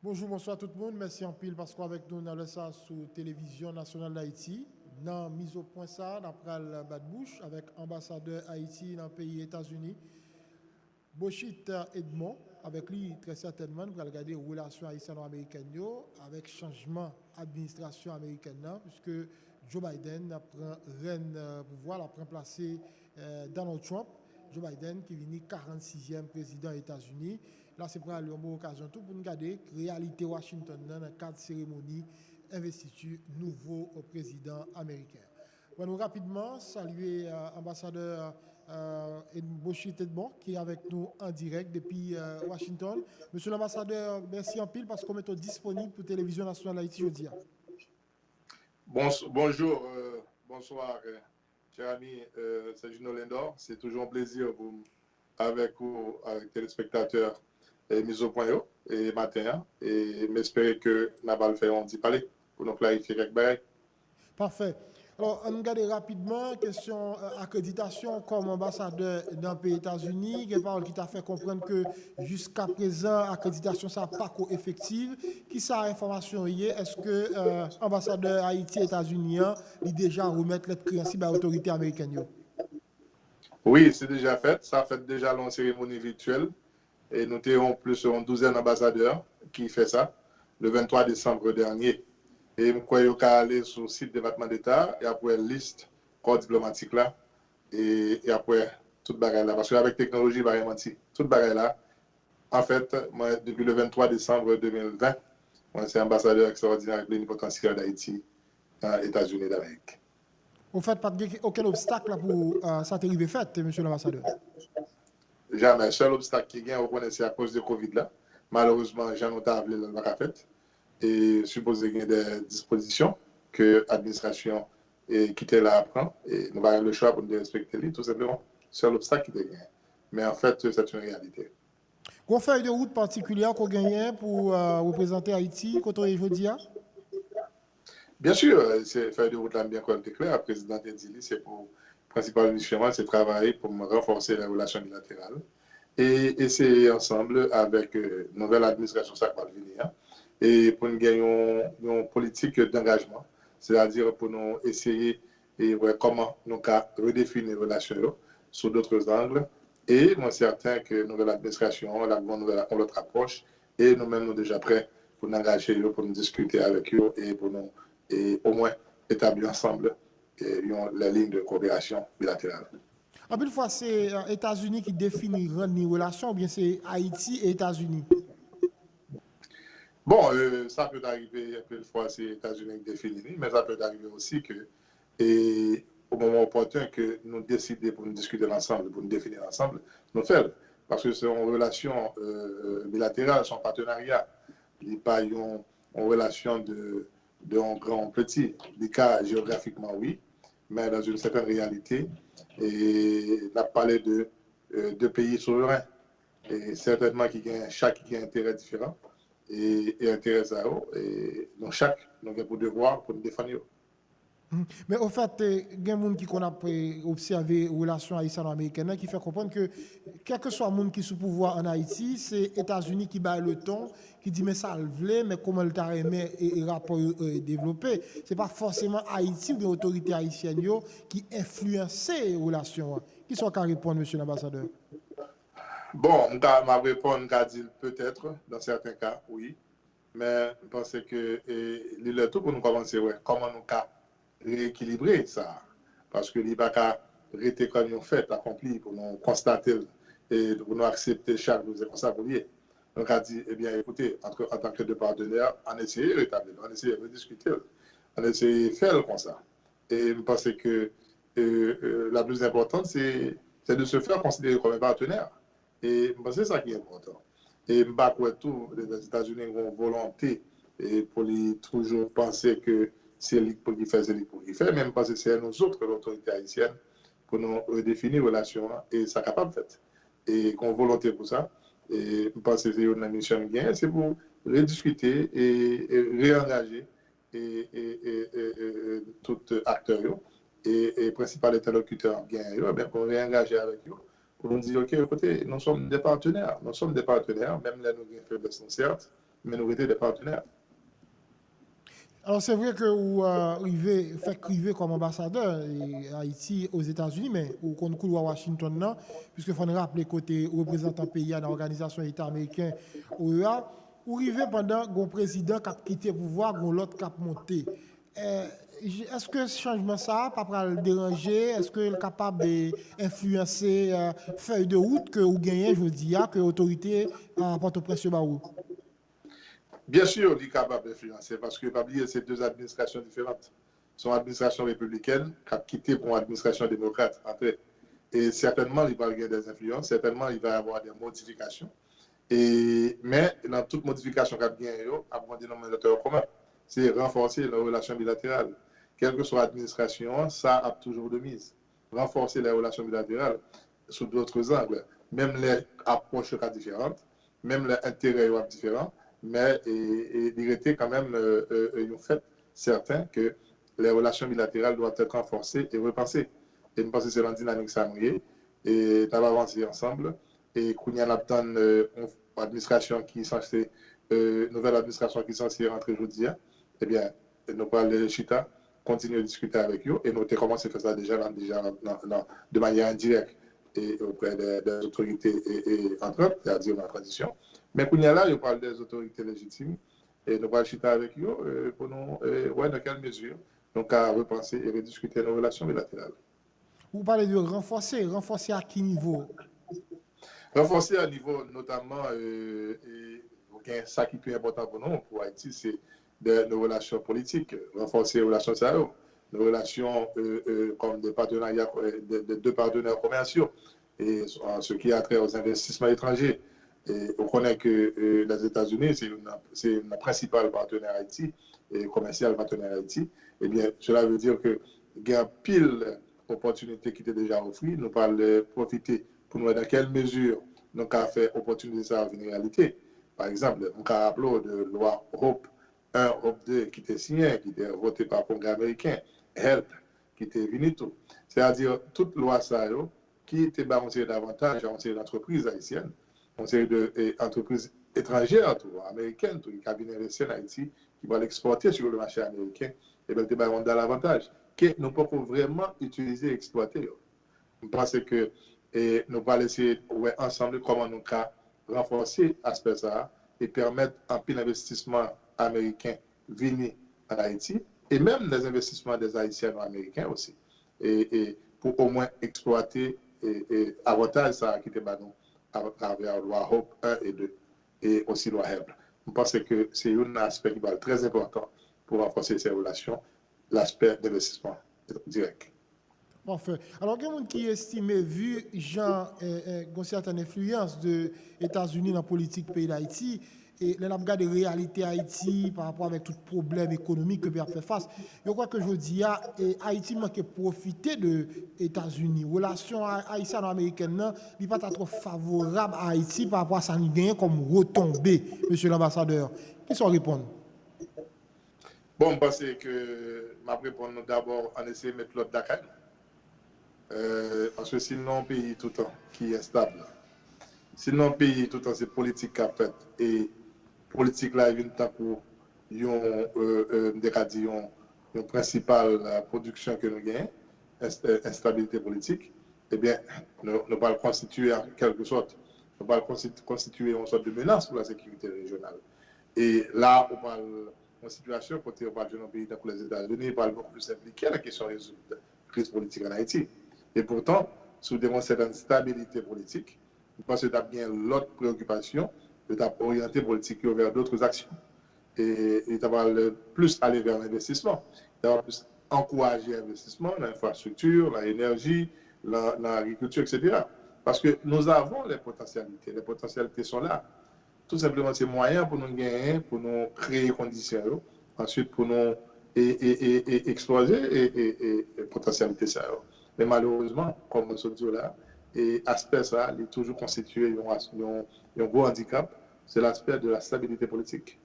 Bonjour, bonsoir tout le monde. Merci en pile parce qu'on avec nous dans le ça sur Télévision nationale d'Haïti. Dans mise au point ça, d'après le bas de bouche avec ambassadeur Haïti dans le pays États-Unis, Bochit Edmond, avec lui très certainement, nous allons regarder les relations haïtiano-américaines avec changement administration américaine, puisque Joe Biden prend reine pouvoir, prend placé Donald Trump. Joe Biden qui est 46e président des États-Unis. Là, c'est pour aller en bonne occasion tout pour nous regarder la réalité Washington dans le cadre de cérémonie investiture nouveau président américain. On va rapidement saluer l'ambassadeur Boshi Tedbon qui est avec nous en direct depuis Washington. Monsieur l'ambassadeur, merci en pile parce qu'on est disponible pour Télévision nationale d'Haïti aujourd'hui. Bonjour, bonsoir, cher ami Sergino Lindor. C'est toujours un plaisir avec vous, avec téléspectateurs mis au point et matin. Et m'espérer que nous allons le faire en 10 palais pour nous clarifier quelques bagages. Parfait. Alors, on regarde rapidement question accréditation comme ambassadeur dans le pays États-Unis. Il y a parole qui t'a fait comprendre que jusqu'à présent, l'accréditation ça pas effective. Qui ça information hier? Est-ce que ambassadeur Haïti États-Unis il déjà remettre les principes à l'autorité américaine? Oui, c'est déjà fait. Ça fait déjà une cérémonie virtuelle. Et nous avons plus d'une douzaine d'ambassadeurs qui fait ça le 23 décembre dernier. Et je crois qu'il aller sur le site du département d'État et après la liste corps diplomatique là et après toute bagaille là. Parce qu'avec la technologie, il va rien mentir. Toute bagaille là, en fait, moi, depuis le 23 décembre 2020, moi, c'est ambassadeur extraordinaire avec plénipotentiaire d'Haïti aux États-Unis d'Amérique. Au fait, pas aucun obstacle pour ça t'arriver fait, monsieur l'ambassadeur? Jamais. Le seul obstacle qui vient, c'est à cause de Covid là. Malheureusement, j'en ai pas le fait. Et supposé qu'il y ait des dispositions que l'administration qui était là à prendre. Et nous avons le choix pour nous respecter les, tout simplement. C'est l'obstacle qui est gagné. Mais en fait, c'est une réalité. Qu'on fait de route particulière qu'on gagne pour représenter Haïti, quand on est jeudi? Bien sûr, c'est faire de route là bien clair. Le président a dit c'est pour principal mission, c'est travailler pour renforcer les relations bilatérales et essayer ensemble avec nouvelle administration ça va venir et pour nous gagner une politique d'engagement, c'est-à-dire pour nous essayer et ouais, comment nous redéfinir les relations sous d'autres angles. Et moi, certain que la nouvelle administration, la nouvelle notre approche, et nous-mêmes, nous déjà prêts pour nous engager, pour nous discuter avec eux et pour nous et au moins établir ensemble la ligne de coopération bilatérale. En plus, fois, c'est les États-Unis qui définissent les relations ou bien c'est Haïti et États-Unis? Bon, ça peut arriver, un peu de fois, c'est les États-Unis qui définissent, mais ça peut arriver aussi que, et au moment opportun que nous décidons pour nous discuter ensemble, pour nous définir ensemble, nous faisons. Parce que c'est une relation bilatérale, c'est un partenariat. Il n'y a pas une relation de grand petit. Les cas géographiquement, oui, mais dans une certaine réalité, et on a parlé de pays souverains. Et certainement, chaque qui a un intérêt différent et intérêt à eux. Et donc, chaque, nous avons pour devoir pour nous défendre. Mais au fait, il y a des gens qui ont observé les relations haïtiano-américaines qui fait comprendre que, quel que soit le monde qui est sous pouvoir en Haïti, c'est les États-Unis qui battent le ton, qui dit mais ça le voulait, mais comment le t'a aimé et le rapport est développé. Ce n'est pas forcément Haïti ou les autorités haïtiennes qui influencent les relations. Qui sont qu'à répondre, monsieur l'ambassadeur? Bon, ma réponse, je dire peut-être, dans certains cas, oui. Mais je pense que il est tout pour nous commencer, ouais, comment nous rééquilibrer ça. Parce que il n'y a pas qu'à rester comme nous fait, accompli, pour nous constater et pour nous accepter chaque nous comme ça pour lier. Donc, on a dit, eh bien, écoutez, en tant que deux partenaires, on essaie de rétablir, on essaie de discuter, on essaie de faire comme ça. Et je pense que la plus importante, c'est de se faire considérer comme un partenaire. Et je pense que c'est ça qui est important. Et je pense que tous les États-Unis ont une volonté et pour toujours penser que c'est lui pour qui fait, c'est lui pour qui fait, même parce que c'est nous autres, l'autorité haïtienne, pour nous redéfinir les relations et ça capable de faire. Et qu'on volonté pour ça. Et je pense que c'est une mission bien, c'est pour rediscuter et réengager tout acteur et principal interlocuteur bien, pour réengager avec eux pour nous dire, OK, écoutez, nous sommes des partenaires, même là, nous avons faiblesse, certes, mais nous étions des partenaires. Alors c'est vrai que vous faites criver comme ambassadeur Haïti aux États-Unis, mais au concours à Washington, non, puisque faut nous rappeler côté représentant pays dans l'organisation État américain OEA, vous arrivez pendant que le président qui a quitté le pouvoir, l'autre qui a monté. Est-ce que ce changement ça pas le déranger? Est-ce qu'il est capable d'influencer feuille de route que vous gagnez, je vous dis, que l'autorité apporte au précieux barou? Bien sûr, il est capable d'influencer parce que pas oublier ces deux administrations différentes. Son administration républicaine qui a quitté pour une administration démocrate. Et certainement, il va y avoir des influences, certainement, il va y avoir des modifications. Mais dans toute modification qu'il y a, il y a un dénominateur commun. C'est renforcer les relations bilatérales. Quelle que soit l'administration, ça a toujours de mise. Renforcer les relations bilatérales sous d'autres angles. Même les approches sont différentes, même les intérêts sont différents, mais il était quand même un fait certain que les relations bilatérales doivent être renforcées et repensées. Et je pense que c'est la dynamique samouillée et ça va avancer ensemble. Et qu'il y a une administration qui est censée, nouvelle administration qui est censée rentrer aujourd'hui, eh bien, nous parlons de Chita, continuer à discuter avec eux et nous avons commencé à faire ça déjà de manière indirecte et auprès des autorités et entre autres, c'est-à-dire la transition. Mais quand là, je parle des autorités légitimes et nous allons discuter avec eux pour nous voir dans quelle mesure nous allons repenser et rediscuter nos relations bilatérales. Vous parlez de renforcer à quel niveau? Renforcer à niveau notamment, ça qui est plus important pour nous, pour Haïti, c'est nos relations politiques, renforcer les relations sociales, nos relations comme des partenariats, de deux partenaires commerciaux, et ce qui a trait aux investissements étrangers. Et on connaît que les États-Unis, c'est le principal partenaire Haïti, et commercial partenaire Haïti. Eh bien, cela veut dire que il y a pile d'opportunités qui étaient déjà offerte. Nous parlons profiter pour nous dans quelle mesure nous avons fait opportunité ça une réalité. Par exemple, nous avons rappelé de loi Hope 1, Hope 2 qui était signée, qui était votée par le Congrès américain, HELP qui était venu tout. C'est-à-dire toute loi ça qui était balancée davantage à une série d'entreprises haïtiennes, une série d'entreprises étrangères, américaines, tout, les cabinets investis en Haïti qui vont l'exporter sur le marché américain, et bien, c'est un avantage que nous pouvons vraiment utiliser et exploiter. Je pense que nous allons essayer ensemble comment nous pouvons renforcer l'aspect ça et permettre un peu d'investissement américain venir en Haïti et même des investissements des Haïtiens américains aussi. Et pour au moins exploiter l'avantage ça qui était nous à travers la loi Hope 1 et 2 et aussi la loi HELP. Je pense que c'est un aspect qui va être très important pour renforcer ces relations, l'aspect d'investissement direct. Parfait. Alors, il y a des gens qui estiment, vu Jean, une certaine influence des États-Unis dans la politique du pays d'Haïti, et là, on regarde la réalité Haïti par rapport avec tout problème économique que le pays a fait face. Je crois que je dis, Haïti manque de profiter des États-Unis. La relation haïtienne-américaine n'est pas trop favorable à Haïti par rapport à ça, nous gagne comme retombée, monsieur l'ambassadeur. Qui sont répondre? Bon, je pense que ma réponse d'abord, on essaie de mettre l'autre Dakar. Parce que sinon, un pays tout le temps qui est stable. Sinon, un pays tout le temps, c'est politique qui a fait. Et politique là, il vient temps pour une principale production que nous gagnons, instabilité politique. Eh bien, nous allons le constituer en quelque sorte. Nous allons constituer une sorte de menace pour la sécurité régionale. Et là, on parle d'une situation, côté on parle d'un pays comme les États-Unis, on parle beaucoup plus impliqué dans la question de la crise politique en Haïti. Et pourtant, sous une certaine stabilité politique, je pense que tu as bien l'autre préoccupation, de t'orienter politique vers d'autres actions. Et tu vas plus aller vers l'investissement, tu vas plus encourager l'investissement dans l'infrastructure, dans l'énergie, dans l'agriculture, etc. Parce que nous avons les potentialités sont là. Tout simplement, c'est moyen pour nous gagner, pour nous créer des conditions, ensuite pour nous exploser les potentialités. Mais malheureusement, comme on se dit là, l'aspect ça, il est toujours constitué un gros handicap, c'est l'aspect de la stabilité politique.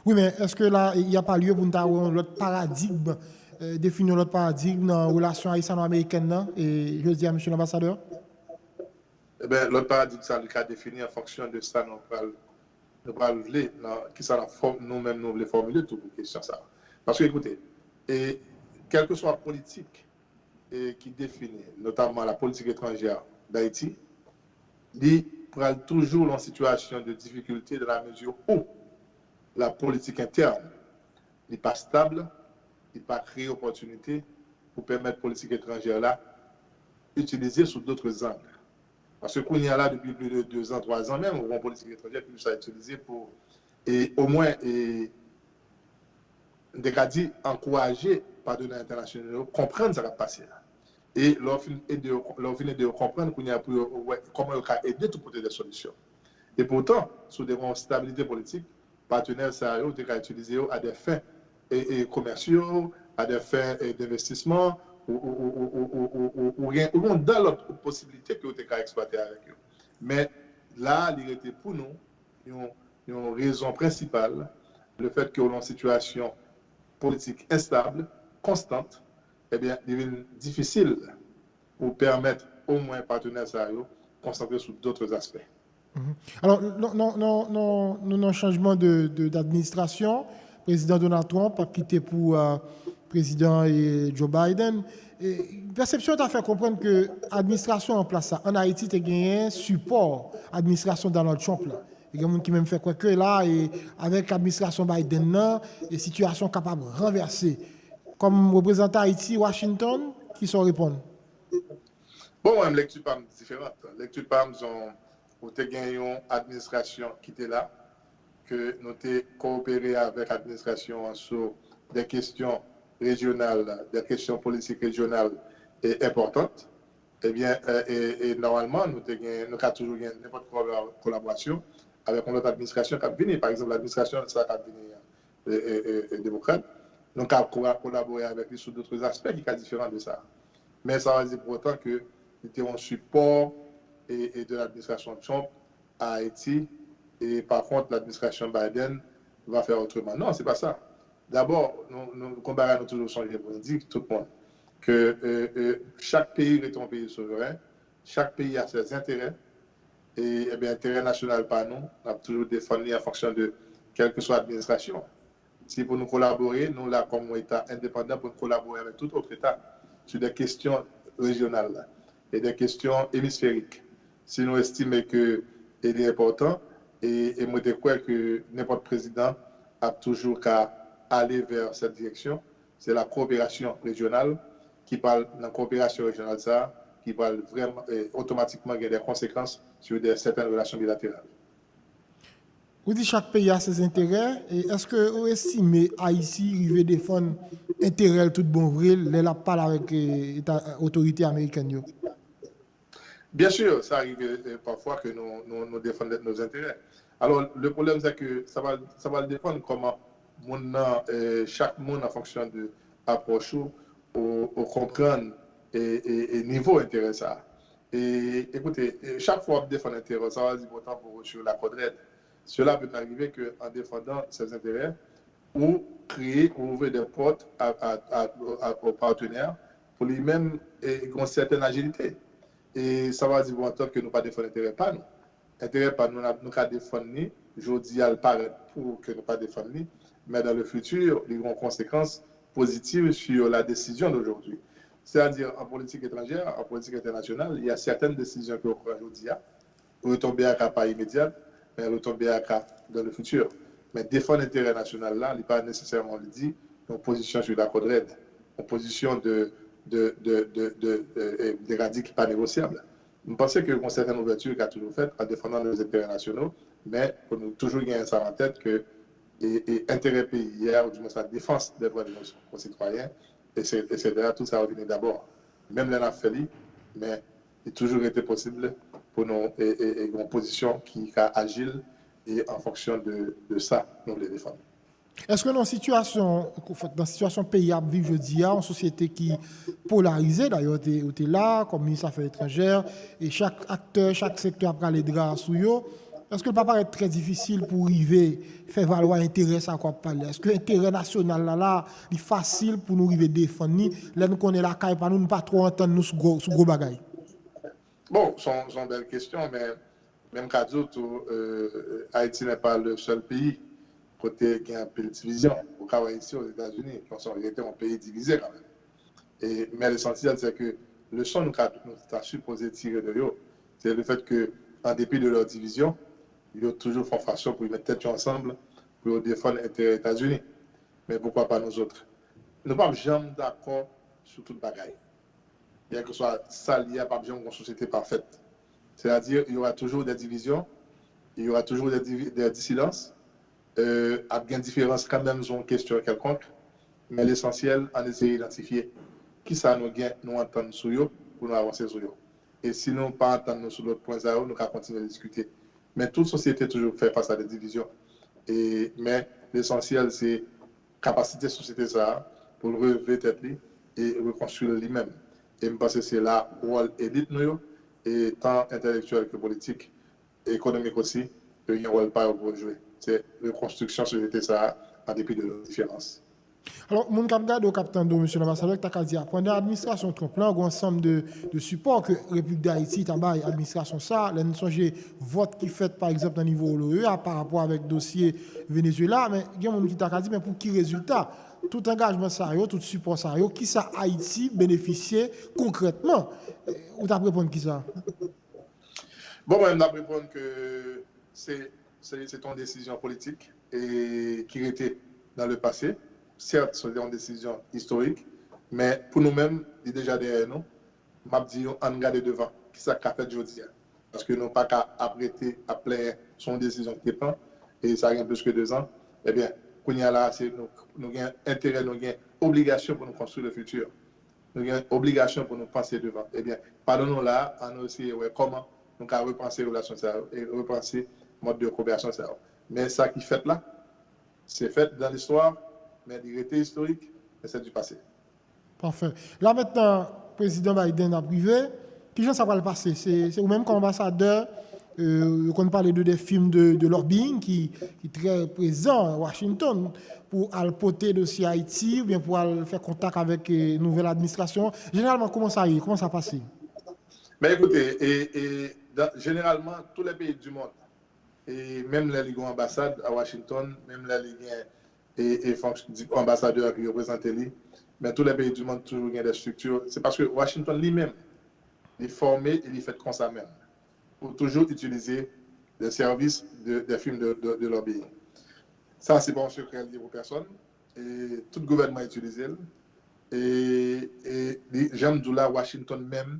Oui, mais est-ce que là, il n'y a pas lieu pour nous avoir l'autre paradigme, définir l'autre paradigme dans la relation haïtiano-américaine, et je dis à M. l'ambassadeur? Eh bien, l'autre paradigme, ça, le cas défini en fonction de ça, nous nous parlons qui ça la forme nous-mêmes nous voulons formuler toute une question ça. Parce que écoutez, et quelle que soit la politique qui définit notamment la politique étrangère d'Haïti, il prend toujours en situation de difficulté dans la mesure où la politique interne n'est pas stable, n'est pas créé opportunité pour permettre la politique étrangère là utiliser sous d'autres angles. Parce que qu'on y a là depuis plus de 2 ans, 3 ans même, on voit politique étrangère qui nous a utilisé pour au moins dit encourager les partenaires internationaux à comprendre ce qui va passer là. Et leur finir de comprendre qu'on y a comment on peut aider tout porter des solutions. Et pourtant, sous des stabilité politique, partenaires sérieux ont été utilisés à des fins commerciaux, à des fins d'investissement, ou dans l'autre possibilité que vous avez exploité avec eux. Mais là, il était pour nous une raison principale, le fait que nous avons une situation politique instable, constante, eh bien, il devient difficile pour permettre au moins aux partenaires sérieux de concentrer sur d'autres aspects. Alors, nous avons un changement d'administration. Le président Donald Trump a quitté pour président Joe Biden. Perception t'a fait comprendre que l'administration en place en Haïti a gagné un support administration Donald Trump là. Il y a des gens qui même fait quoi que là et avec l'administration Biden là, les situations capables de renverser. Comme représentant Haïti, Washington, qui sont répondre. Bon, une lecture pas différente. Lecture pas nous avons gagné une administration qui était là, que nous avons coopéré avec l'administration sur des questions régionales, des questions politiques régionales et importantes. Eh bien, et normalement, nous avons toujours gagné n'importe quelle collaboration avec une autre administration qui a venu. Par exemple, l'administration qui a venu démocrate. Nous avons collaboré avec lui sur d'autres aspects qui sont différents de ça. Mais ça veut dire pour autant que nous avons un support et de l'administration Trump à Haïti. Et par contre, l'administration Biden va faire autrement. Non, ce n'est pas ça. D'abord, nous comparons toujours changé pour dire tout le monde que chaque pays est un pays souverain, chaque pays a ses intérêts, et bien, intérêt national par nous, on a toujours défendu en fonction de quelle que soit l'administration. Si pour nous collaborer, nous là, comme État indépendant, pour collaborer avec tout autre État sur des questions régionales et des questions hémisphériques. Si nous estimons qu'il est important, et moi je crois que n'importe président a toujours qu'à aller vers cette direction, c'est la coopération régionale qui parle de la coopération régionale ça, qui parle vraiment automatiquement des conséquences sur certaines relations bilatérales. Vous dites que chaque pays a ses intérêts. Est-ce que vous estimez Haïti arriver défendre intérêt tout bon vrai, les parle avec l'autorité américaine? Bien sûr, ça arrive parfois que nous défendons nos intérêts. Alors, le problème, c'est que ça va le défendre comment chaque monde en fonction de l'approche ou comprendre et niveau intérêt ça. Et écoutez, chaque fois qu'on défend l'intérêt, ça va être important pour sur la quadrate. Cela peut arriver qu'en défendant ses intérêts, ou créer ou ouvrir des portes aux partenaires pour lui-même une certaine agilité. Et ça va dire bon temps que nous pas défendre l'intérêt pas nous. L'intérêt pas nous pas défendre ni, je dis à le paraître pour que nous pas défendre ni, mais dans le futur, il y aura conséquences positives sur la décision d'aujourd'hui. C'est-à-dire en politique étrangère, en politique internationale, il y a certaines décisions que aujourd'hui retomber à cas pas immédiat, mais retomber à cas dans le futur. Mais défendre l'intérêt national là, il n'est pas nécessairement le dit, une position sur la quadrate, une position de radis qui n'est pas négociable. Je pense qu'il y a une certaine ouverture qu'a toujours faite en défendant nos intérêts nationaux, mais pour nous toujours gagner ça en tête que l'intérêt pays hier, ou du moins la défense des droits de nos concitoyens, etc., tout ça revient d'abord. Même les fait, mais il a toujours été possible pour nous et une position qui est agile et en fonction de ça, nous les défendons. Est-ce que dans la situation pays à vivre aujourd'hui, en société qui polarisée, d'ailleurs, tu es là, comme ministre des Affaires étrangères, et chaque acteur, chaque secteur a les draps sous eux, est-ce que ça paraît très difficile pour arriver à faire valoir l'intérêt à quoi parler? Est-ce que l'intérêt national là, est facile pour nous arriver à défendre? Là, nous connaissons la caille, nous ne pas trop entendre nous sur gros bagailles. Bon, c'est une belle question, mais même qu'à d'autres, Haïti n'est pas le seul pays côté qui a un peu de division. Au cas où ici aux États-Unis, on était un pays divisé quand même. Mais l'essentiel, c'est que le son nous a supposé tirer de eux, c'est le fait que, en dépit de leur division, ils ont toujours fait façon pour mettre tête ensemble pour défendre l'intérêt des États-Unis. Mais pourquoi pas nous autres? Nous ne sommes jamais d'accord sur toute bagaille. Bien que ce soit ça lié à pas besoin d'une société parfaite. C'est-à-dire, il y aura toujours des divisions, il y aura toujours des dissidences, avec une différence quand même sur une question quelconque, mais l'essentiel, on essaie d'identifier qui ça nous entendre sur eux pour nous avancer sur eux. Et si nous ne pas entendre sur l'autre point, nous allons continuer à discuter. Mais toute société toujours fait face à des divisions. Mais l'essentiel, c'est la capacité de la société ça, pour relever tête et reconstruire lui-même. Et je pense que c'est là où elle édite nous, et tant intellectuel que politique, et économique aussi, il y a un rôle pas pour jouer. C'est reconstruction de la société ça, en dépit de nos différences. Alors, mon cap garde au capitaine d'eau, monsieur l'ambassadeur, tu as dit, pendant l'administration Trump, là, il y a un ensemble de supports que la République d'Haïti, l'administration ça, là, nous sommes vote qui fait, par exemple, au niveau de l'OEA par rapport avec le dossier Venezuela, mais il y a un qui t'a dit, mais pour qui résultat? Tout engagement ça, tout support ça, qui ça Haïti bénéficier concrètement? Ou t'as répondre qui ça? Bon, moi, je vais répondre que c'est une décision politique et qui était dans le passé. Certes, c'est une décision historique, mais pour nous-mêmes, il est déjà derrière nous. Je dis, on regarde devant. Qui ça qu'a fait aujourd'hui? Parce que nous n'avons pas qu'à apprêter à plein son décision qui prend, et ça a plus que 2 ans. Eh bien, qu'on y a là, nous avons intérêt, nous avons obligation pour nous construire le futur. Nous avons obligation pour nous penser devant. Eh bien, pardonnons là, on a aussi comment nous avons repenser les relations et repenser le mode de coopération. Mais ça qui fait là, c'est fait dans l'histoire, mais il était historique, mais c'est du passé. Parfait. Là maintenant, le président Biden a privé. Qui ça va le passer? C'est vous-même comme ambassadeur, qu'on parle de des films de lobbying qui est très présent à Washington pour porter le dossier Haïti ou bien pour faire contact avec la nouvelle administration. Généralement, comment ça y est? Comment ça passe? Mais écoutez, généralement, tous les pays du monde, et même les ligues ambassades à Washington, même les ligues et ambassadeurs qui représentent lui, mais tous les pays du monde toujours des structures. C'est parce que Washington lui-même est formé et il fait comme ça même pour toujours utiliser les services des films de lobbying. Ça, c'est pas un secret pour personne. Et tout le gouvernement utilise. Et j'aime d'où là, Washington même,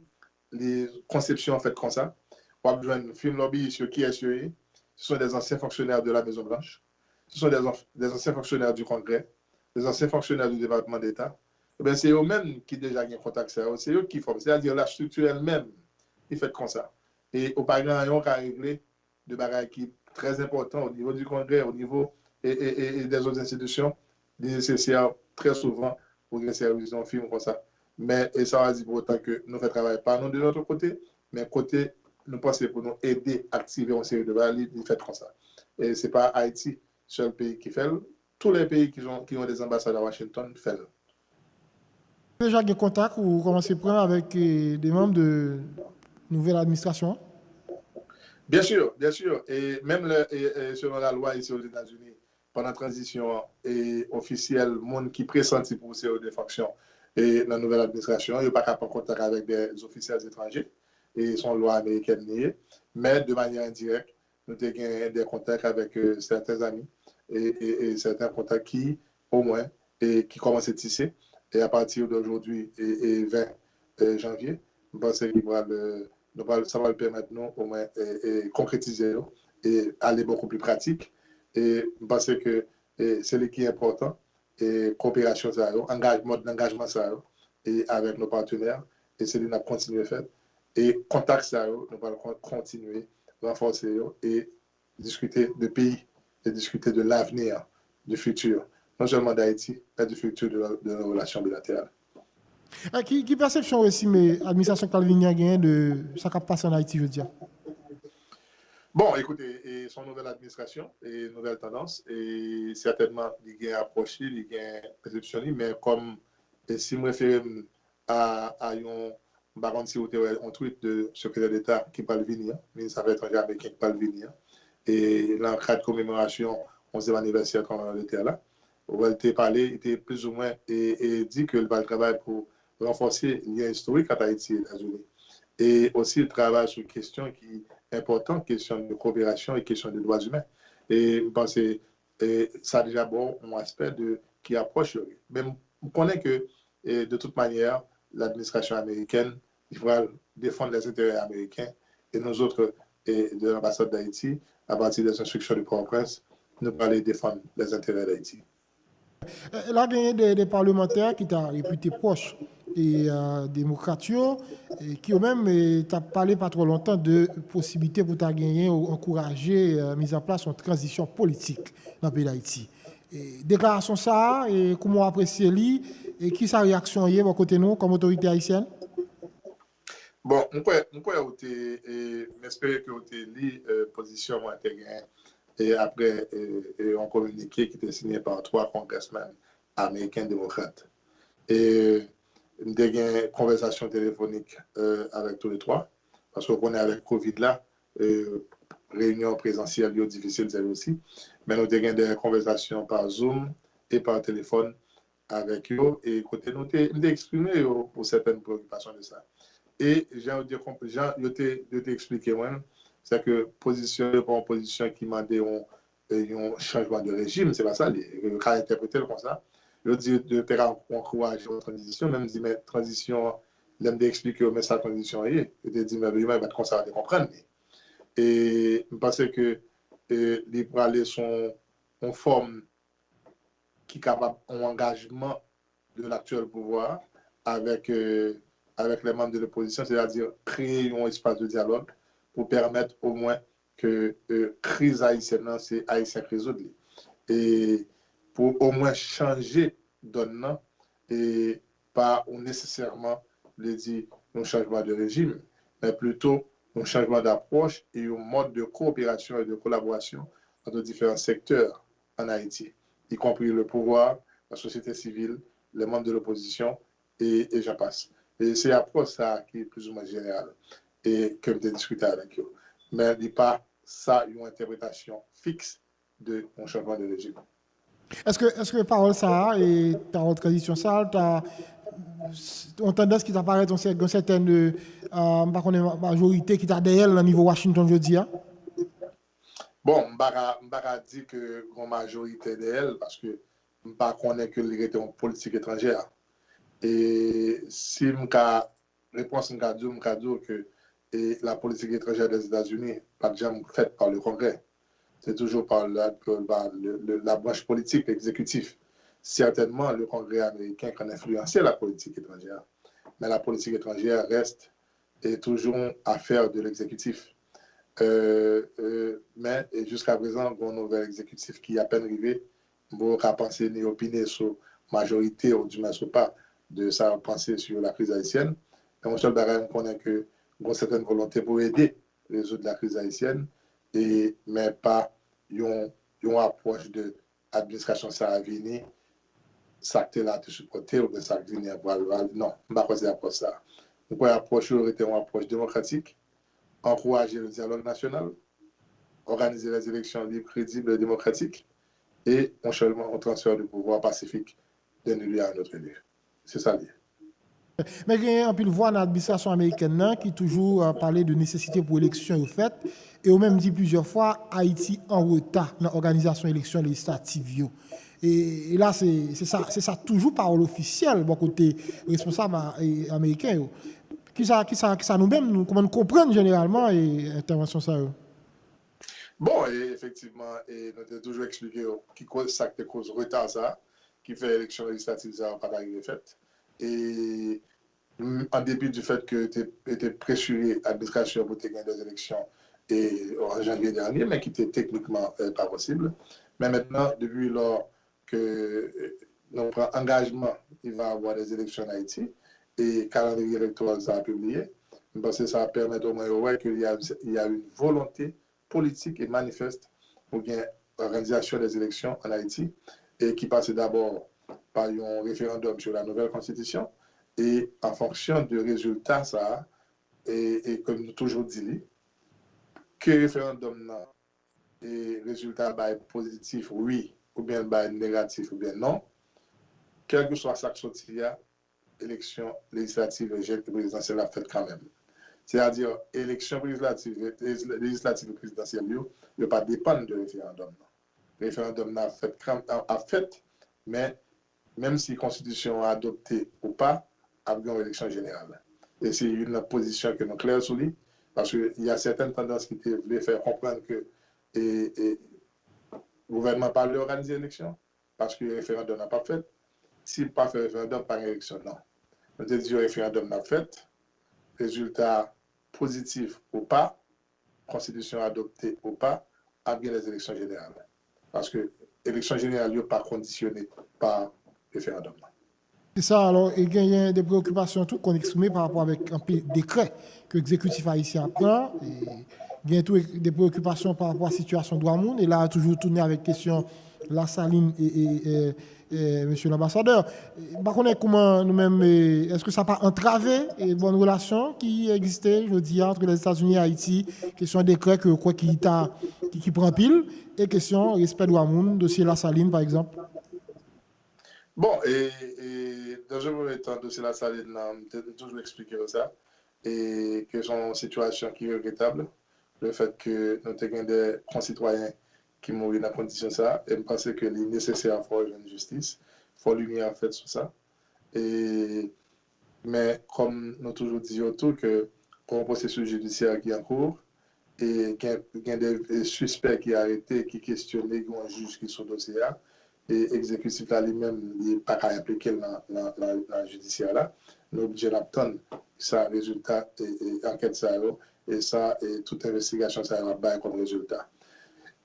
les conceptions faites comme ça. On a besoin de film lobby sur qui est sur eux. Ce sont des anciens fonctionnaires de la Maison-Blanche. Ce sont des anciens fonctionnaires du Congrès, des anciens fonctionnaires du département d'État. Eh c'est eux-mêmes qui déjà ont contact ça. C'est eux qui forment. C'est-à-dire la structure elle-même qui fait comme ça. Et au parlement, ils ont réglé de bagages qui très importants au niveau du Congrès, au niveau et des autres institutions, nécessaires très souvent pour des services en film comme ça. Mais et ça va dire pour autant que nous faisons travail pas nous de notre côté, mais côté nous pensons pour nous aider à activer une série de valides, ils font comme ça. Et ce n'est pas Haïti, seul pays qui fait. Tous les pays qui ont des ambassades à Washington font. Déjà des contacts ou commencez à prendre avec des membres de nouvelle administration? Bien sûr, bien sûr. Et même selon la loi ici aux États-Unis, pendant la transition officielle, le monde qui pressenti pour ces des fonctions et la nouvelle administration, il n'y a pas qu'à prendre contact avec des officiels étrangers et son loi américaine liée, mais de manière indirecte, nous avons des contacts avec certains amis et certains contacts qui, au moins, qui commencent à tisser. Et à partir d'aujourd'hui et 20 janvier, je pense qu'il va ça va le permettre nous au moins concrétiser et aller beaucoup plus pratique. Et je pense que c'est ce qui est important et coopération ça, mode d'engagement ça et avec nos partenaires et c'est de continuer à faire et contact ça nous allons continuer renforcer et discuter de pays et discuter de l'avenir du futur non seulement d'Haïti mais du futur de nos relations bilatérales. Qui perception aussi mais l'administration Calvin a gagné de ça qui passe en Haïti, je veux dire? Bon, écoutez, et son nouvelle administration et nouvelle tendance, et certainement, il y a approché, il y a perception, mais comme si je me réfère à un par contre, si vous avez un tweet de secrétaire d'État qui parle venir, ministre des Affaires étrangères américain qui parle venir, et dans le cadre de commémoration 11e anniversaire quand on était là, où elle était parlé, était plus ou moins, et dit que le travail pour renforcer le lien historique entre Haïti et les États-Unis. Et aussi, il travaille sur une question qui est importante, question de coopération et question de droits humains. Et je pense que ça a déjà bon un aspect qui approche. Même, on connaît que, de toute manière, l'administration américaine, il va défendre les intérêts américains et nous autres, de l'ambassade d'Haïti, à partir des instructions du Port-au-Prince, nous allons défendre les intérêts d'Haïti. Là, il y a des parlementaires qui sont réputés proches et démocrates, et qui eux-mêmes t'ont parlé pas trop longtemps de possibilités pour gagner ou encourager la mise en place une transition politique dans le pays d'Haïti. Déclaration ça, et comment apprécier lui, et qui sa réaction est de côté nous comme autorité haïtienne? Bon, j'espère que vous avez lu la position et après un communiqué qui était signé par 3 congressmen américains démocrates. Et nous avons une conversation téléphonique avec tous les 3, parce qu'on est avec Covid là, réunion présentielle difficile c'est aussi, mais nous avons des conversations par Zoom et par téléphone avec eux, et côté nous avons exprimé pour certaines préoccupations de ça. Et j'ai expliqué moi, c'est que position pour une position qui m'a dit un changement de régime, c'est pas ça, il a interprété comme ça. Je dis de faire encourager une transition, même si mais transition, l'aime d'expliquer mais sa transition est, je dis mais il va être comme ça de comprendre. Et je pense que les parler sont en forme qui est capable un engagement de l'actuel pouvoir avec avec les membres de l'opposition, c'est-à-dire créer un espace de dialogue pour permettre au moins que la crise haïtienne, c'est haïtien résoudre. Et pour au moins changer donne et pas nécessairement le dire un changement de régime, mais plutôt un changement d'approche et un mode de coopération et de collaboration entre différents secteurs en Haïti, y compris le pouvoir, la société civile, les membres de l'opposition et j'en passe. Et c'est l'approche ça qui est plus ou moins générale et que je discuté avec eux. Mais il n'y a pas ça une interprétation fixe de un changement de régime. Est-ce que parole ça et parole transition ça, on tendance qui apparaît dans certaines majorité qui t'a derrière au niveau Washington jeudi? Bon, je ne vais pas dire que la majorité d'elle parce que je ne connais que les politique étrangère. Et si je réponds, je dire que la politique étrangère des États-Unis pas jamais faite par le Congrès. C'est toujours par la branche politique, l'exécutif. Certainement, le Congrès américain can influencer la politique étrangère. Mais la politique étrangère reste toujours affaire de l'exécutif. Mais jusqu'à présent, un nouvel exécutif qui est à peine arrivé, on va penser ni opiner sur la majorité ou du moins sur pas de sa pensée sur la crise haïtienne. Et mon seul bagage, on connaît que une certaine volonté pour aider à résoudre la crise haïtienne, mais pas une approche de l'administration ça a venu, ça qui est là de supporter ou de ça qui vient non, on ne va pas approche ça. Donc, l'approche aurait été une approche démocratique, encourager le dialogue national, organiser les élections libres, crédibles et démocratiques, et un transfert de pouvoir pacifique d'un élu à un autre élu. C'est ça. Mais il y a un peu de voix dans l'administration américaine qui toujours parlé de nécessité pour l'élection au fait, et au même dit plusieurs fois Haïti en retard dans l'organisation d'élections législatives. Et là, c'est ça toujours parole officielle, bon côté responsable américain. Qui ça nous-mêmes, comment nous comprenons généralement l'intervention ça? Bon, et effectivement, nous avons toujours expliqué qui cause ça, qui cause retard ça, qui fait l'élection législative ça pas arrivé faite. Et en dépit du fait que tu étais pressuré l'administration pour gagner des élections en janvier dernier, mais qui était techniquement pas possible. Mais maintenant, depuis lors que nous prenons engagement, il va y avoir des élections en Haïti et le calendrier électoral sera publié, parce que ça permet au moins qu'il y a une volonté politique et manifeste pour l'organisation des élections en Haïti et qui passe d'abord par un référendum sur la nouvelle constitution Et en fonction du résultat, ça, et comme nous toujours dit, que référendum et résultat positif, oui, ou bien négatif, ou bien non, quel que soit ça qui y a, élection législative et présidentielle a fait quand même. C'est-à-dire, élection législative et présidentielle, ne pas dépendre du référendum. Le référendum a fait, mais même si la Constitution a adopté ou pas, a eu une élection générale. Et c'est une position que nous claire sur lui, parce qu'il y a certaines tendances qui voulaient faire comprendre que le gouvernement pas organiser l'élection, parce que le référendum n'a pas fait. S'il pas fait référendum, pas d'élection, non. On dit que le référendum n'a fait, résultat positif ou pas, constitution adoptée ou pas, a bien les élections générales. Parce que l'élection générale n'est pas conditionnée par référendum. C'est ça, alors, il y a des préoccupations tout qu'on exprimait par rapport avec un décret que l'exécutif haïtien prend. Il y a des préoccupations par rapport à la situation de Douamoun. Et là, toujours tourné avec question La Saline et monsieur l'ambassadeur. Par contre, comment nous-mêmes, est-ce que ça n'a pas entravé les bonnes relations qui existaient, je dis, entre les États-Unis et Haïti, question décret que quoi qui prend pile, et question respect de Douamoun, dossier La Saline, par exemple? Bon, et dans un premier temps, dossier La Saline, je toujours expliqué ça, et que son situation qui est regrettable, le fait que nous avons des concitoyens qui mourent dans la condition ça, et je pense que c'est nécessaire pour une justice, il faut lumière faite sur ça. Mais comme nous toujours dit autour que pour un processus judiciaire qui est en cours, et il y a des suspects qui sont arrêtés, qui questionnent, un juge qui sont dossier là, et l'exécutif là lui-même n'est pas appliqué dans le judiciaire là, nous sommes obligés d'attendre ça, résultat et enquête ça, et ça, et toute investigation ça va comme résultat.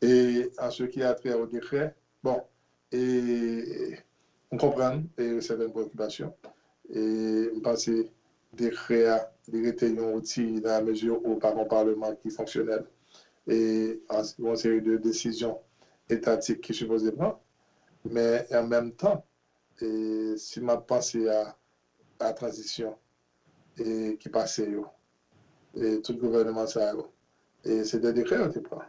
Et en ce qui a trait au décret, bon, et on comprend certaines préoccupations. Et je pense que décret a été un outil dans la mesure où par un parlement qui fonctionnel et une série de décisions étatiques qui supposent prendre. Mais en même temps, et si je pense à la transition et qui passait, et tout le gouvernement, ça, et c'est des décrets qui prend.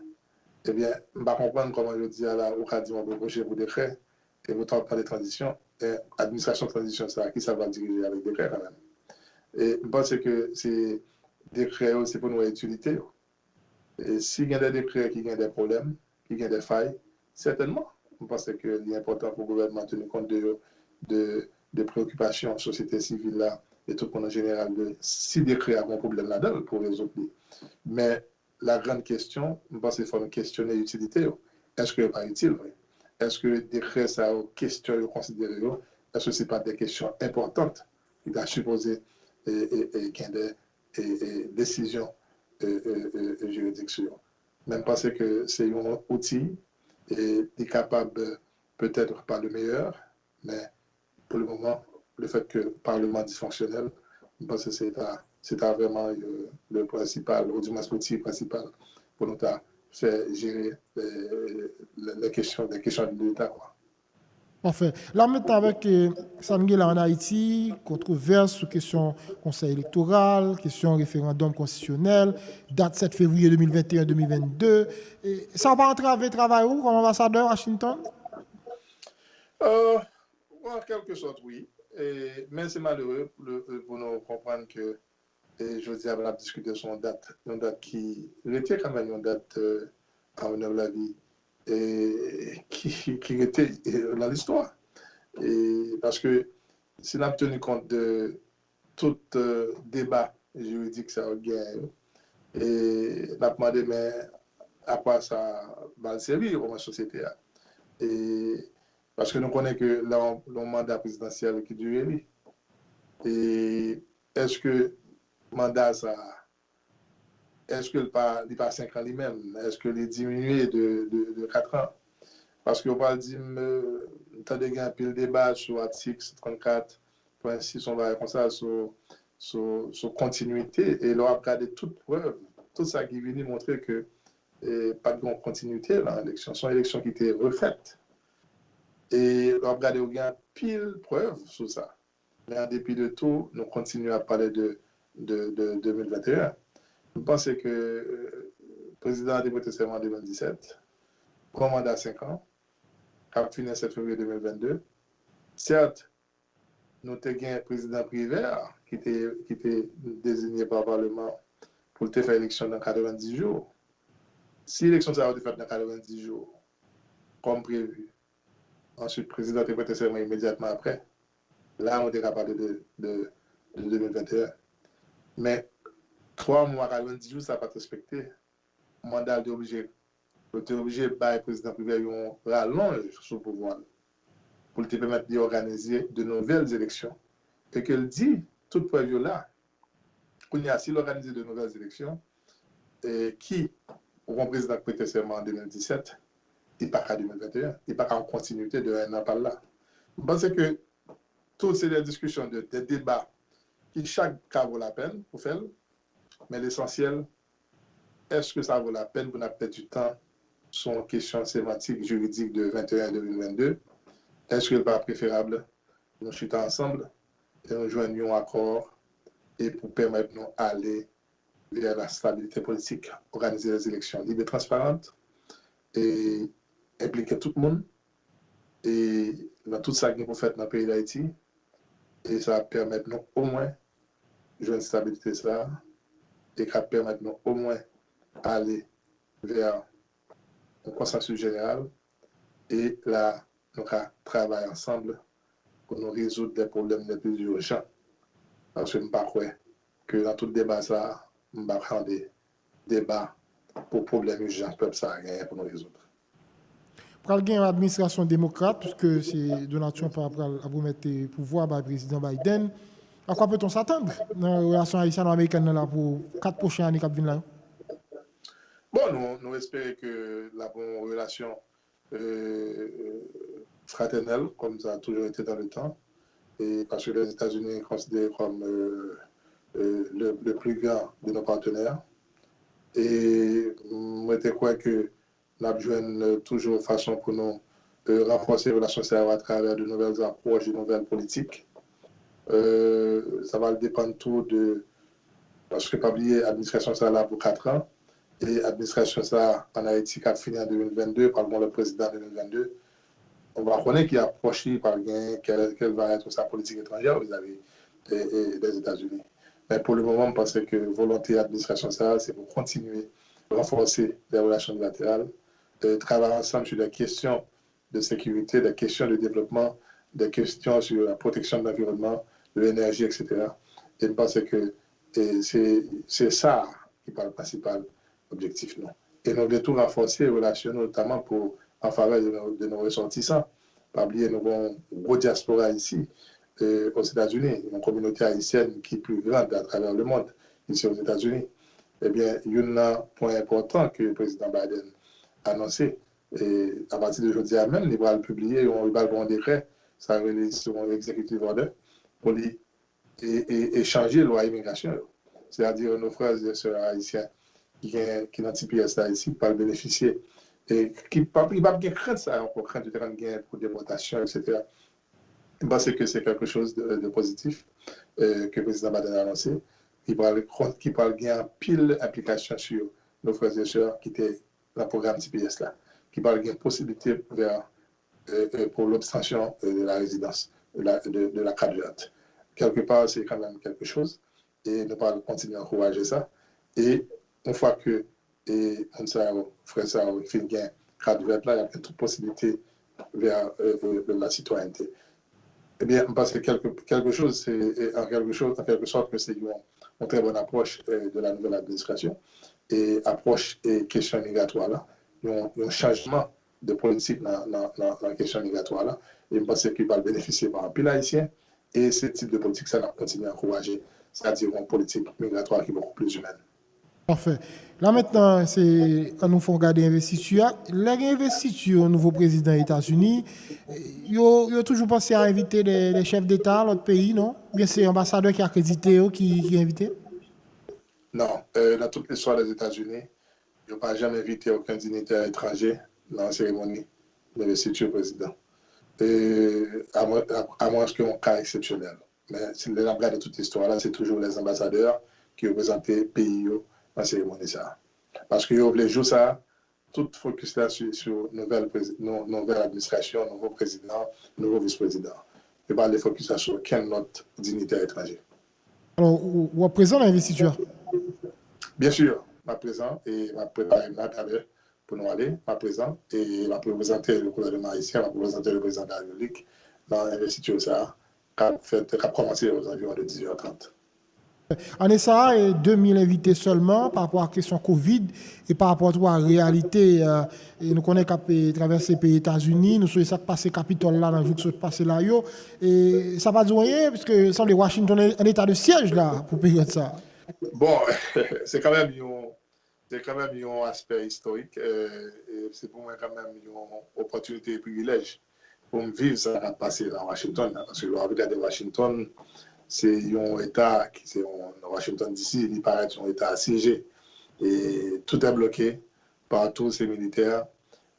Eh bien, je ne comprends pas comment je dis à la ou dit mon projet pour décret et vous parlez de transition, et administration de transition, ça, qui ça va diriger avec décret quand même. Et je pense que c'est décret aussi pour nos utilités. Et s'il y a des décrets qui ont des problèmes, qui ont des failles, certainement, je pense qu'il est important pour le gouvernement de tenir compte de préoccupations de la société civile là, et tout le monde en général, si décret a un problème là-dedans pour résoudre. Mais la grande question, je pense qu'il faut questionner l'utilité. Est-ce que ce n'est pas utile? Est-ce que le décret, ça a question considéré? Est-ce que ce n'est pas des questions importantes? Il doit supposer qu'il y ait des décisions juridiques. Même parce que c'est un outil et est capable, peut-être pas le meilleur, mais pour le moment, le fait que le Parlement dysfonctionnel, je pense que c'est vraiment le principal, ou du moins l'outil principal pour nous faire gérer les questions de l'État. Parfait. Là, maintenant, avec Sanguila en Haïti, controverse sur question conseil électoral, question référendum constitutionnel, date 7 février 2021-2022. Ça va pas entraver le travail où, comme ambassadeur à Washington? En quelque sorte, oui. Mais c'est malheureux pour nous comprendre que, je veux dire, on a discuté sur une date qui était quand même une date à honneur de la vie et qui était dans l'histoire. Parce que si on a tenu compte de tout débat juridique ça a gagné, et on a demandé mais à quoi ça va servir pour la société. Et parce que nous connaissons que le mandat présidentiel qui dure. Et est-ce que le mandat ça, est-ce que il n'est pas 5 ans lui-même? Est-ce qu'il est diminué de 4 ans? Parce qu'on va dire, tant de gains pile débat sur l'article 34.6, on va comme ça sur continuité et leur regarder toute preuve, tout ça qui vient montrer que pas de continuité dans l'élection. C'est une élection qui était refaite. Et leur regarder au gain pile preuve sur ça. Mais en dépit de tout, nous continuons à parler de 2021. Je pense que le président a débuté seulement en 2017, pour un mandat 5 ans, qui a fini le 7 février 2022. Certes, nous avons un président privé qui était désigné par le Parlement pour faire l'élection dans 90 jours. Si l'élection a été faite dans 90 jours, comme prévu, ensuite le président a prêté serment immédiatement après, là, on est capable de 2021. Mais 3 mois, 90 jours, ça n'a pas été respecté. Le mandat est obligé de le président privé un rallonge sur le pouvoir pour te permettre d'organiser de nouvelles élections. Et qu'elle dit, toute preuve là, qu'on y a s'il organise de nouvelles élections, qui auront président prêté serment en 2017, il n'est pas qu'en 2021, il n'est pas qu'en continuité de un an par là. Je pense que toutes ces discussions, des débats, qui chaque cas vaut la peine pour faire, mais l'essentiel, est-ce que ça vaut la peine pour nous perdre du temps sur une question sémantique juridique de 21 à 2022? Est-ce qu'il n'est pas préférable nous chuter ensemble et nous joignons un accord et pour permettre nous d'aller vers la stabilité politique, organiser des élections libres et transparentes et impliquer tout le monde et dans tout ça que nous faisons dans le pays d'Haïti. Et ça va permettre nous au moins de jouer une stabilité ça et ça va permettre nous au moins d'aller vers un consensus général et là, nous allons travailler ensemble pour nous résoudre des problèmes les plus urgents. Parce que je ne crois pas que dans tout débat, ça, nous ne prendre des débats pour problèmes urgents, peuple ça rien pour nous résoudre. Pour une administration démocrate, puisque c'est Donald Trump à remettre le pouvoir par le président Biden, à quoi peut-on s'attendre dans la relation haïtiano-américaine là pour 4 prochaines années qui viennent là? Bon, nous espérons que la bonne relation fraternelle, comme ça a toujours été dans le temps, et parce que les États-Unis sont considérés comme le plus grand de nos partenaires. Et moi, je crois que nous avons toujours façon pour nous renforcer les relations à travers de nouvelles approches, de nouvelles politiques. Ça va dépendre tout de... Parce que, pas oublier, l'administration ça là pour 4 ans. Et l'administration ça en Haïti qui a fini en 2022, par le président en 2022. On va connaître qui approche par quelle va être sa politique étrangère vis-à-vis des États-Unis. Mais pour le moment, je pense que volonté de l'administration ça, c'est pour continuer à renforcer les relations bilatérales, travailler ensemble sur des questions de sécurité, des questions de développement, des questions sur la protection de l'environnement, de l'énergie, etc. Et je pense que c'est ça qui est le principal objectif. Non. Et nous devons tout renforcer les relations, notamment en faveur de nos ressortissants. Pas oublier, nous avons une grosse diaspora ici, aux États-Unis, une communauté haïtienne qui est plus grande à travers le monde, ici aux États-Unis. Eh bien, il y a un point important que le président Biden a annoncé. Et à partir d'aujourd'hui même, il va le publier, il va le décret, ça va aller sur un executive order, pour changer la loi immigration. C'est-à-dire nos frères et sœurs haïtiens qui ont un TPS là ici, peuvent bénéficier. Et qui ne va pas bien craindre ça, encore craindre de gain pour déportation, etc. Je pense que c'est quelque chose de positif que le président Biden a annoncé. Qui parle gagner pile d'applications sur nos frères et sœurs qui étaient dans le programme TPS là. Qui parle gagner possibilité pour l'obtention de la résidence, de la carte verte. Quelque part, c'est quand même quelque chose. Et nous allons continuer à encourager ça. Et une fois que frère ça fait gain carte verte là, il y a toute possibilité vers la citoyenneté. Eh bien, parce que quelque chose, c'est en quelque sorte que c'est une très bonne approche de la nouvelle administration et approche et question migratoire là. Il y a un changement de politique dans la question migratoire là. Et je pense qu'il va bénéficier par un pile haïtien et ce type de politique, ça va continuer à encourager, c'est-à-dire une politique migratoire qui est beaucoup plus humaine. Parfait. Là maintenant, c'est quand nous faisons regarder l'investiture. L'investiture au nouveau président des États-Unis, il a toujours pensé à inviter les chefs d'État de l'autre pays, non? Bien c'est l'ambassadeur qui a accrédité qui est invité? Non, dans toute l'histoire des États-Unis, il n'a pas jamais invité aucun dignitaire étranger dans la cérémonie d'investiture président. À moins qu'il y ait un cas exceptionnel. Mais si les regarde de toute l'histoire, c'est toujours les ambassadeurs qui représentent le pays dans la cérémonie. Ça. Parce que les jours, ça, tout focus là sur nouvelle administration, nouveau président, nouveau vice-président. Et pas le focus là sur quel autre dignitaire étranger. Alors, vous êtes présent dans l'investiture? Bien sûr, ma présent et ma préparé pour nous aller, ma présent et ma représenter le gouvernement haïtien, ma représenter le président de la République dans l'investiture ça, qui a commencé aux environs de 10h30. En ça, 2000 invités seulement par rapport à la question Covid et par rapport à la réalité. Et nous connaissons qu'à traverser les pays États-Unis, nous sommes passé Capitole là, dans le jour que nous passé là. Et ça va dire rien, parce que semble Washington est en état de siège là, pour période ça. Bon, c'est quand même un aspect historique. C'est pour moi quand même une opportunité et privilège pour me vivre ça qui a passé dans Washington. Parce que regarder Washington, c'est un État qui c'est Washington DC, il paraît un État assiégé et tout est bloqué par tous ces militaires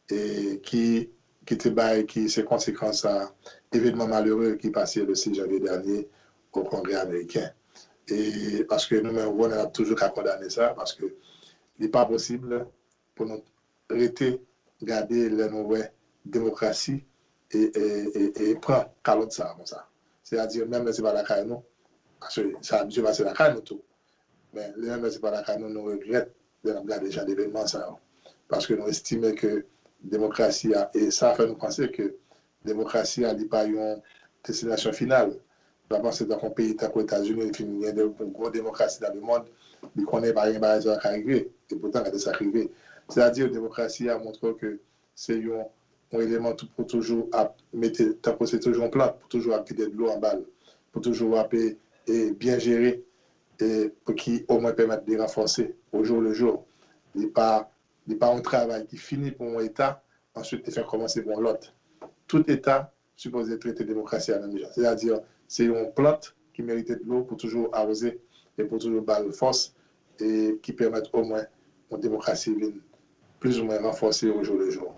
et qui ces conséquences à événement malheureux qui passé le 6 janvier dernier au Congrès américain. Et parce que nous-mêmes, on a toujours qu'à condamner ça parce que il n'est pas possible pour nous arrêter garder la nouvelle démocratie et prendre calotte ça comme ça. C'est-à-dire, même si ce n'est pas la caille, nous, parce que ça a habitué à passer la caille, nous tout. Mais même si ce n'est pas la caille, nous regrettons de regarder déjà l'événement, ça. Parce que nous estimons que la démocratie, et ça fait nous penser que la démocratie n'est pas une destination finale. Je pense que dans un pays comme les États-Unis, il y a une grosse démocratie dans le monde, mais qu'on n'est pas rien qui arriver. Et pourtant, il y a des arriver. C'est-à-dire, la démocratie a montré que c'est un élément pour toujours mettre, c'est toujours en plan, pour toujours appuyer de l'eau en balle, pour toujours appuyer et bien gérer, et pour qui au moins permettre de renforcer au jour le jour. Il n'est pas un travail qui finit pour un État, ensuite il fait commencer pour l'autre. Tout État supposé traiter la démocratie à la même chose. C'est-à-dire, c'est une plante qui mérite de l'eau pour toujours arroser et pour toujours balle force et qui permettent au moins une démocratie plus ou moins renforcée au jour le jour.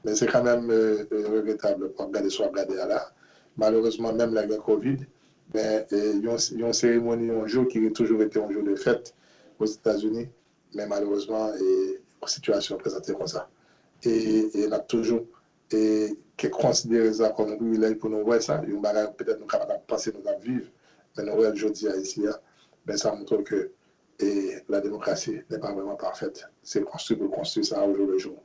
Mais c'est quand même regrettable pour regarder là. Malheureusement, même la Covid, mais il y a une cérémonie, un jour qui a toujours été un jour de fête aux États-Unis, mais malheureusement, la situation est présentée comme ça. Et on a toujours considéré ça comme un privilège pour nous voir ça. Il y a un bagage peut-être nous capables de penser nous à vivre, mais nous voyons aujourd'hui ici, mais ça montre que la démocratie n'est pas vraiment parfaite. C'est construit pour construire ça au jour le jour.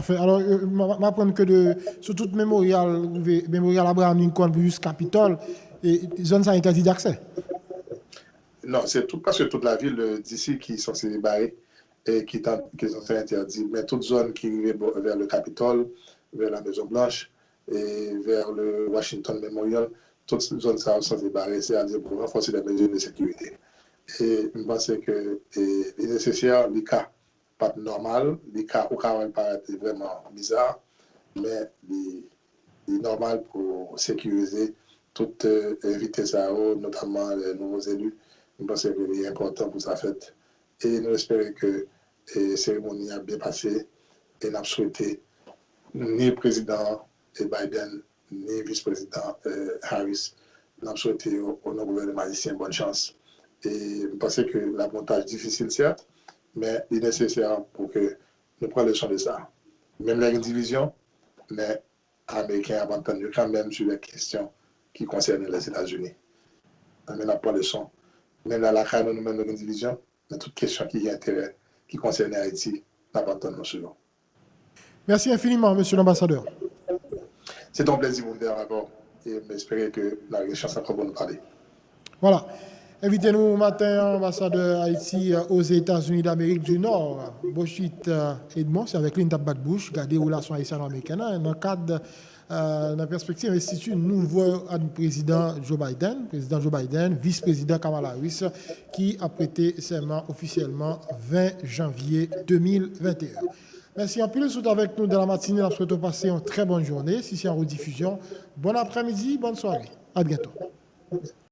Alors, je m'apprends que sur tout mémorial Abraham Lincoln jusqu'à Capitole, et zone ça interdit d'accès. Non, c'est tout parce que toute la ville d'ici qui sont censée barrer et qui sont interdits. Mais toute zone qui arrive vers le Capitole, vers la Maison Blanche et vers le Washington Memorial, toutes ces zones sont censées barrer, c'est-à-dire pour renforcer les mesures de sécurité. Et je pense que les nécessaires, les cas pas normal, les cas au cas où paraît vraiment bizarre, mais il est normal pour sécuriser toute vitesse à eau, notamment les nouveaux élus. Je pense que c'est important pour sa fête. Et nous espérons que la cérémonie a bien passé et nous souhaité ni le président Biden, ni le vice-président Harris, nous souhaité au gouvernement haïtien bonne chance. Et je pense que la montage difficile, certes, mais il est nécessaire pour que nous prenions le son de ça. Même la division, mais les Américains ont entendu quand même sur les questions qui concernent les États-Unis. On n'a pas le son. Même dans la CAN, nous-mêmes, une division, mais toute question qui a intérêt, qui concerne Haïti, n'a pas entendu sur. Merci infiniment, monsieur l'ambassadeur. C'est un plaisir de vous faire encore et j'espère que la chance encore pour nous parler. Voilà. Invitez-nous matin, ambassadeur Haïti aux États-Unis d'Amérique du Nord, Bochit Edmond, c'est avec Linda Badbouche, garder les relations haïtiano-américaines, dans le cadre dans la perspective institut nouveau président Joe Biden, vice-président Kamala Harris, qui a prêté serment officiellement 20 janvier 2021. Merci en plus d'être avec nous dans la matinée. Nous souhaitons passer une très bonne journée. Si c'est en rediffusion, bon après-midi, bonne soirée. À bientôt.